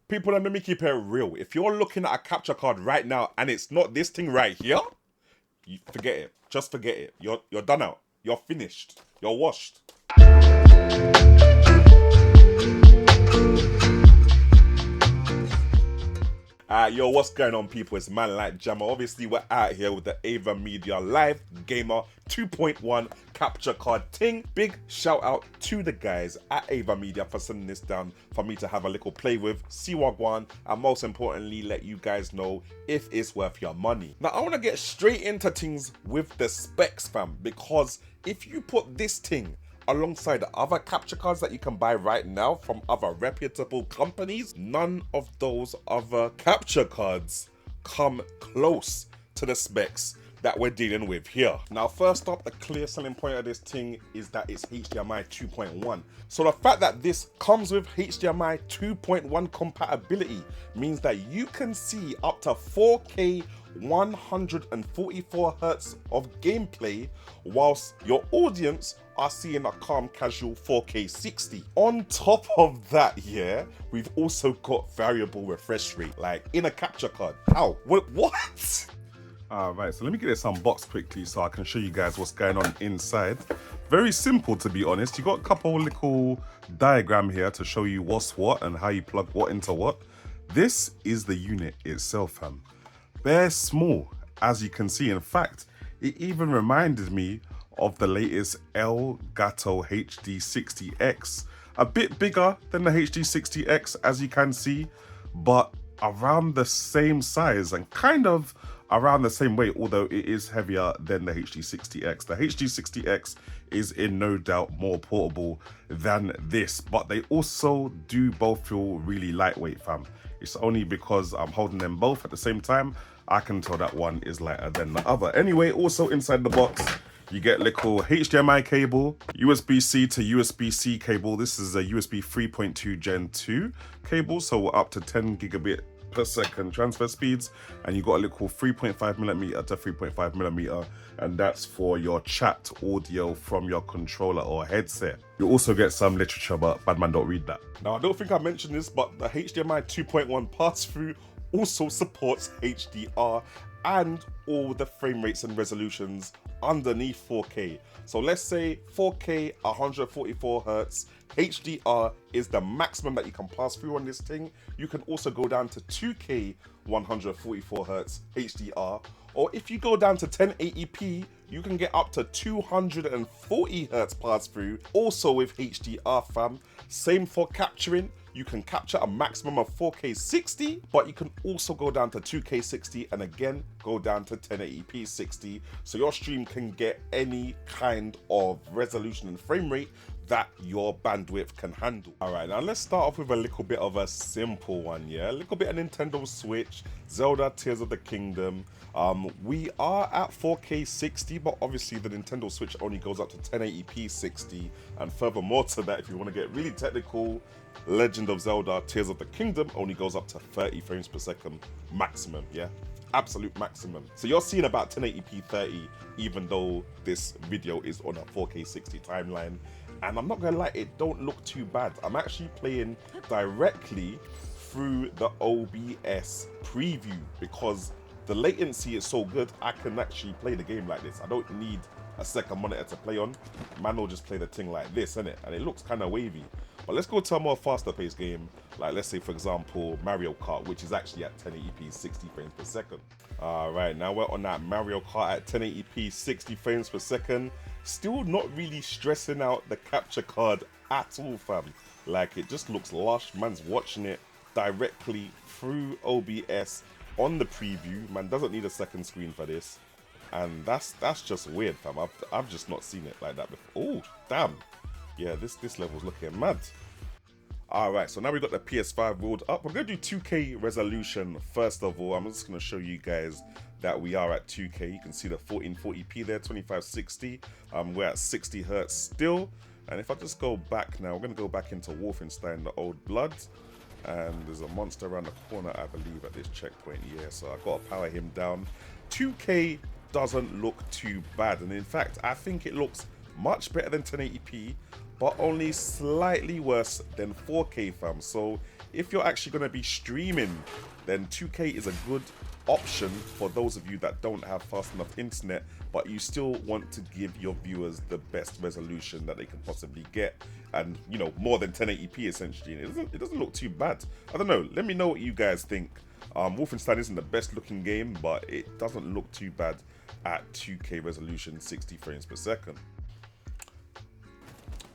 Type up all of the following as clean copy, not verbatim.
People, let me keep it real. If you're looking at a capture card right now and it's not this thing right here, you forget it. Just forget it. You're done out. You're finished. You're washed. Yo, what's going on, people? It's man like Jamo. Obviously, we're out here with the AVerMedia Live Gamer 2.1 capture card ting. Big shout out to the guys at AVerMedia for sending this down for me to have a little play with, see what I want, and most importantly, let you guys know if it's worth your money. Now, I want to get straight into things with the specs, fam, because if you put this thing alongside the other capture cards that you can buy right now from other reputable companies, none of those other capture cards come close to the specs that we're dealing with here. Now, first up, the clear selling point of this thing is that it's HDMI 2.1. So the fact that this comes with HDMI 2.1 compatibility means that you can see up to 4K 144 Hz of gameplay whilst your audience are seeing a calm casual 4K 60. On top of that, yeah, we've also got variable refresh rate, like in a capture card. How? What? Alright, so let me get this unboxed quickly so I can show you guys what's going on inside. Very simple, to be honest. You got a couple little diagram here to show you what's what and how you plug what into what. This is the unit itself, fam. They're small, as you can see. In fact, it even reminded me of the latest Elgato HD60X. A bit bigger than the HD60X, as you can see, but around the same size and kind of around the same weight, although it is heavier than the HD60X. The HD60X is in no doubt more portable than this, but they also do both feel really lightweight, fam. It's only because I'm holding them both at the same time, I can tell that one is lighter than the other. Anyway, also inside the box, you get little HDMI cable, USB-C to USB-C cable. This is a USB 3.2 Gen 2 cable, so we're up to 10 gigabit per second transfer speeds, and you got a little 3.5mm to 3.5mm, and that's for your chat audio from your controller or headset. You also get some literature, but bad man don't read that. Now, I don't think I mentioned this, but the HDMI 2.1 pass-through also supports HDR and all the frame rates and resolutions underneath 4K. So let's say 4K 144 Hz, HDR is the maximum that you can pass through on this thing. You can also go down to 2K 144 Hz HDR, or if you go down to 1080p, you can get up to 240 Hz pass through, also with HDR, fam. Same for capturing. You can capture a maximum of 4K 60, but you can also go down to 2K 60 and again go down to 1080p 60, so your stream can get any kind of resolution and frame rate that your bandwidth can handle. Alright, now let's start off with a little bit of a simple one, yeah? A little bit of Nintendo Switch, Zelda Tears of the Kingdom. We are at 4K 60, but obviously the Nintendo Switch only goes up to 1080p 60, and furthermore to that, if you want to get really technical, Legend of Zelda Tears of the Kingdom only goes up to 30 frames per second maximum, yeah? Absolute maximum. So you're seeing about 1080p 30, even though this video is on a 4K 60 timeline. And I'm not gonna lie, it don't look too bad. I'm actually playing directly through the OBS preview because the latency is so good, I can actually play the game like this. I don't need a second monitor to play on. Man will just play the thing like this, innit? And it looks kind of wavy. But let's go to a more faster paced game, like let's say for example Mario Kart, which is actually at 1080p 60 frames per second. Alright, now we're on that Mario Kart at 1080p 60 frames per second. Still not really stressing out the capture card at all, fam. Like, it just looks lush. Man's watching it directly through OBS on the preview. Man doesn't need a second screen for this, and that's just weird, fam. I've just not seen it like that before. Oh damn, yeah, this level's looking mad. Alright, so now we've got the PS5 rolled up. We're going to do 2K resolution first of all. I'm just going to show you guys that we are at 2K. You can see the 1440p there, 2560. We're at 60 Hz still. And if I just go back now, we're going to go back into Wolfenstein, the Old Blood. And there's a monster around the corner, I believe, at this checkpoint here. So I've got to power him down. 2K doesn't look too bad. And in fact, I think it looks much better than 1080p, but only slightly worse than 4K, fam. So if you're actually going to be streaming, then 2K is a good option for those of you that don't have fast enough internet, but you still want to give your viewers the best resolution that they can possibly get, and you know, more than 1080p essentially. It doesn't look too bad. I don't know, let me know what you guys think. Wolfenstein isn't the best looking game, but it doesn't look too bad at 2K resolution, 60 frames per second.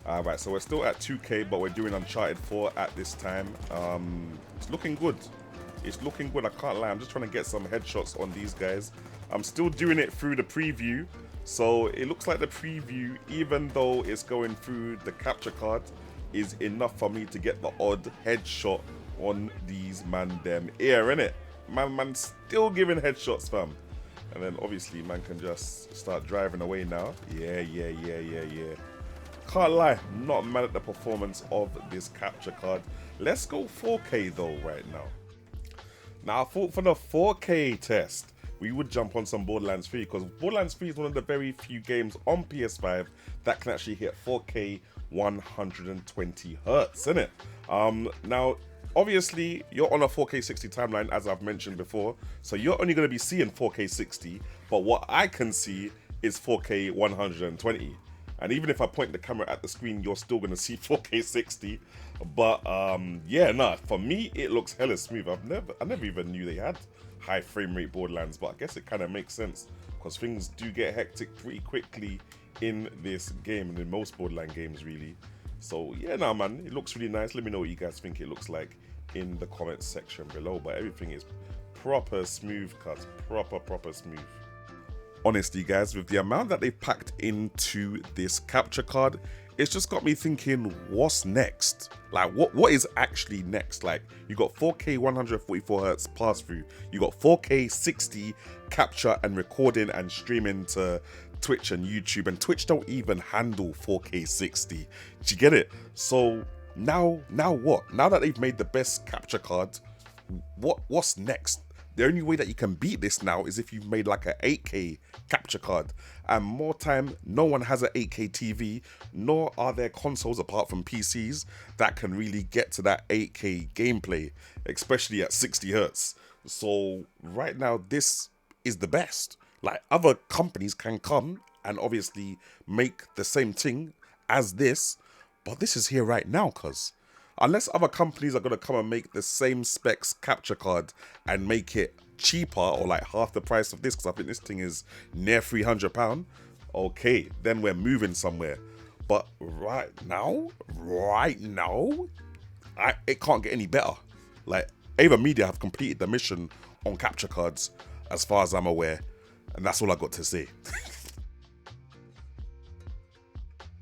Alright, so we're still at 2K, but we're doing Uncharted 4 at this time. It's looking good. It's looking good, I can't lie. I'm just trying to get some headshots on these guys. I'm still doing it through the preview. So it looks like the preview, even though it's going through the capture card, is enough for me to get the odd headshot on these man them ear, innit? Man still giving headshots, fam. And then obviously man can just start driving away now. Yeah. Can't lie, not mad at the performance of this capture card. Let's go 4K though right now. Now I thought for the 4K test, we would jump on some Borderlands 3, because Borderlands 3 is one of the very few games on PS5 that can actually hit 4K 120 Hertz, innit? Now, obviously, you're on a 4K 60 timeline, as I've mentioned before, so you're only going to be seeing 4K 60, but what I can see is 4K 120. And even if I point the camera at the screen, you're still going to see 4K 60. But yeah, nah, for me, it looks hella smooth. I never even knew they had high frame rate Borderlands, but I guess it kind of makes sense, because things do get hectic pretty quickly in this game, and in most Borderlands games really. So yeah, nah man, it looks really nice. Let me know what you guys think it looks like in the comments section below. But everything is proper smooth, cuz proper smooth. Honestly guys, with the amount that they packed into this capture card, it's just got me thinking, what's next? Like what is actually next? Like, you got 4K 144 Hertz pass through, you got 4K 60 capture and recording and streaming to Twitch and YouTube, and Twitch don't even handle 4K 60. Do you get it? So now what? Now that they've made the best capture card, what's next? The only way that you can beat this now is if you've made like an 8K capture card. And more time, no one has an 8K TV, nor are there consoles apart from PCs that can really get to that 8K gameplay, especially at 60 Hertz. So right now, this is the best. Like, other companies can come and obviously make the same thing as this, but this is here right now, cuz. Unless other companies are going to come and make the same specs capture card and make it cheaper or like half the price of this, because I think this thing is near £300, okay, then we're moving somewhere. But right now, it can't get any better. Like, AVerMedia have completed the mission on capture cards, as far as I'm aware, and that's all I got to say.